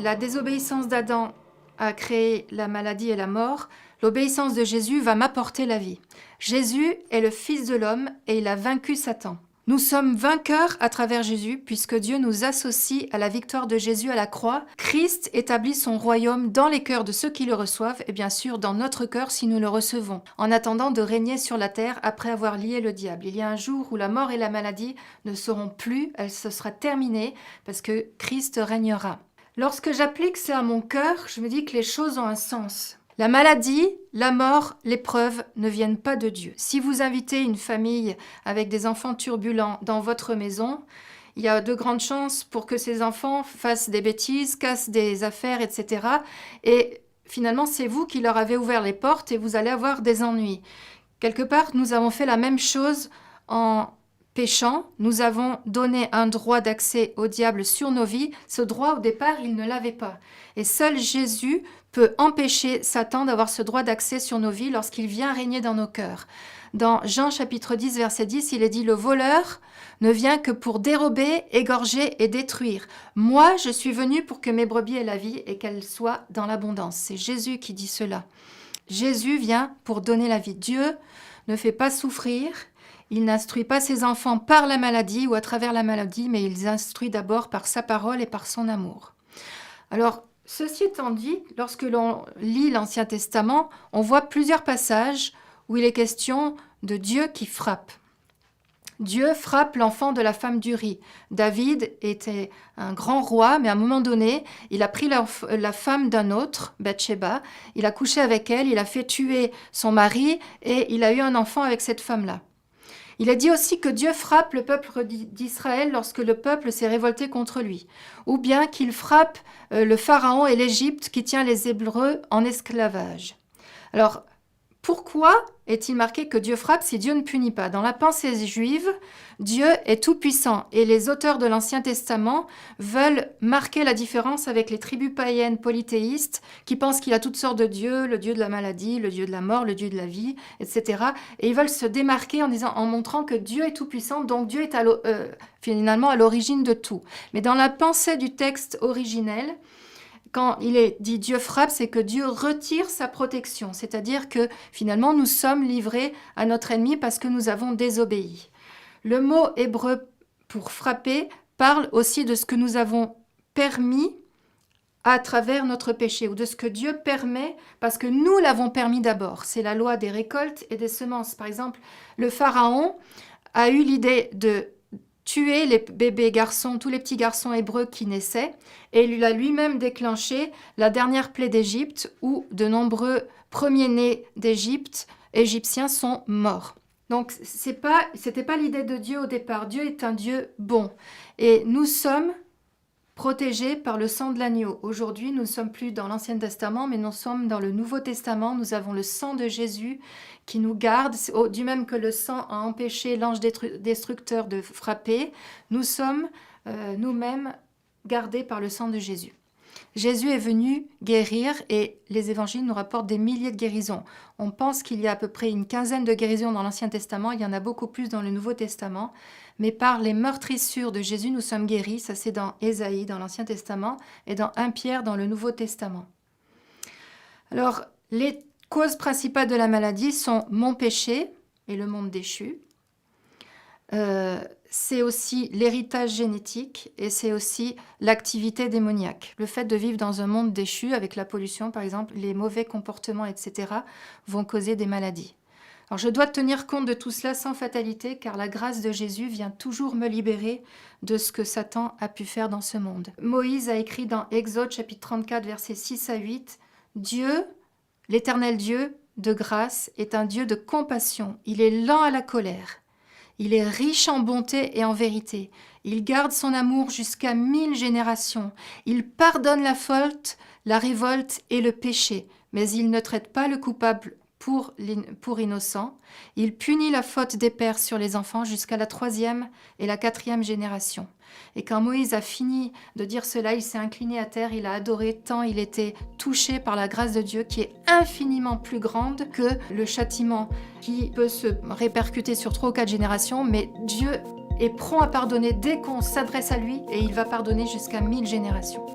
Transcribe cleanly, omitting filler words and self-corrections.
la désobéissance d'Adam a créé la maladie et la mort, l'obéissance de Jésus va m'apporter la vie. Jésus est le Fils de l'homme et il a vaincu Satan. Nous sommes vainqueurs à travers Jésus puisque Dieu nous associe à la victoire de Jésus à la croix. Christ établit son royaume dans les cœurs de ceux qui le reçoivent et bien sûr dans notre cœur si nous le recevons, en attendant de régner sur la terre après avoir lié le diable. Il y a un jour où la mort et la maladie ne seront plus, se sera terminée parce que Christ régnera. Lorsque j'applique ça à mon cœur, je me dis que les choses ont un sens. La maladie, la mort, l'épreuve ne viennent pas de Dieu. Si vous invitez une famille avec des enfants turbulents dans votre maison, il y a de grandes chances pour que ces enfants fassent des bêtises, cassent des affaires, etc. Et finalement, c'est vous qui leur avez ouvert les portes et vous allez avoir des ennuis. Quelque part, nous avons fait la même chose en péchant. Nous avons donné un droit d'accès au diable sur nos vies. Ce droit, au départ, il ne l'avait pas. Et seul Jésus peut empêcher Satan d'avoir ce droit d'accès sur nos vies lorsqu'il vient régner dans nos cœurs. Dans Jean chapitre 10, verset 10, il est dit « Le voleur ne vient que pour dérober, égorger et détruire. Moi, je suis venu pour que mes brebis aient la vie et qu'elles soient dans l'abondance. » C'est Jésus qui dit cela. Jésus vient pour donner la vie. Dieu ne fait pas souffrir. Il n'instruit pas ses enfants par la maladie ou à travers la maladie, mais il les instruit d'abord par sa parole et par son amour. Alors, ceci étant dit, lorsque l'on lit l'Ancien Testament, on voit plusieurs passages où il est question de Dieu qui frappe. Dieu frappe l'enfant de la femme d'Uri. David était un grand roi, mais à un moment donné, il a pris la femme d'un autre, Bathsheba, il a couché avec elle, il a fait tuer son mari et il a eu un enfant avec cette femme-là. Il est dit aussi que Dieu frappe le peuple d'Israël lorsque le peuple s'est révolté contre lui, ou bien qu'il frappe le Pharaon et l'Égypte qui tient les Hébreux en esclavage. Alors, pourquoi est-il marqué que Dieu frappe si Dieu ne punit pas? Dans la pensée juive, Dieu est tout-puissant et les auteurs de l'Ancien Testament veulent marquer la différence avec les tribus païennes polythéistes qui pensent qu'il y a toutes sortes de dieux, le dieu de la maladie, le dieu de la mort, le dieu de la vie, etc. Et ils veulent se démarquer en montrant que Dieu est tout-puissant, donc Dieu est finalement à l'origine de tout. Mais dans la pensée du texte originel, quand il est dit Dieu frappe, c'est que Dieu retire sa protection. C'est-à-dire que finalement, nous sommes livrés à notre ennemi parce que nous avons désobéi. Le mot hébreu pour frapper parle aussi de ce que nous avons permis à travers notre péché ou de ce que Dieu permet parce que nous l'avons permis d'abord. C'est la loi des récoltes et des semences. Par exemple, le Pharaon a eu l'idée de tuer les bébés garçons, tous les petits garçons hébreux qui naissaient, et il a lui-même déclenché la dernière plaie d'Égypte où de nombreux premiers-nés d'Égypte, égyptiens, sont morts. Donc, c'était pas l'idée de Dieu au départ. Dieu est un Dieu bon. Et nous sommes protégés par le sang de l'agneau. Aujourd'hui, nous ne sommes plus dans l'Ancien Testament, mais nous sommes dans le Nouveau Testament. Nous avons le sang de Jésus qui nous garde, du même que le sang a empêché l'ange destructeur de frapper. Nous sommes nous-mêmes gardés par le sang de Jésus. Jésus est venu guérir et les évangiles nous rapportent des milliers de guérisons. On pense qu'il y a à peu près une quinzaine de guérisons dans l'Ancien Testament, il y en a beaucoup plus dans le Nouveau Testament. Mais par les meurtrissures de Jésus, nous sommes guéris. Ça, c'est dans Ésaïe, dans l'Ancien Testament, et dans 1 Pierre, dans le Nouveau Testament. Alors, les causes principales de la maladie sont mon péché et le monde déchu. C'est aussi l'héritage génétique et c'est aussi l'activité démoniaque. Le fait de vivre dans un monde déchu, avec la pollution par exemple, les mauvais comportements, etc., vont causer des maladies. Alors je dois tenir compte de tout cela sans fatalité, car la grâce de Jésus vient toujours me libérer de ce que Satan a pu faire dans ce monde. Moïse a écrit dans Exode chapitre 34, versets 6 à 8, « Dieu, l'Éternel Dieu de grâce, est un Dieu de compassion. Il est lent à la colère. Il est riche en bonté et en vérité. Il garde son amour jusqu'à 1000 générations. Il pardonne la faute, la révolte et le péché, mais il ne traite pas le coupable pour innocent. Il punit la faute des pères sur les enfants jusqu'à la 3e et la 4e génération. » Et quand Moïse a fini de dire cela, il s'est incliné à terre, il a adoré tant il était touché par la grâce de Dieu qui est infiniment plus grande que le châtiment qui peut se répercuter sur 3 ou 4 générations, mais Dieu est prompt à pardonner dès qu'on s'adresse à lui et il va pardonner jusqu'à 1000 générations.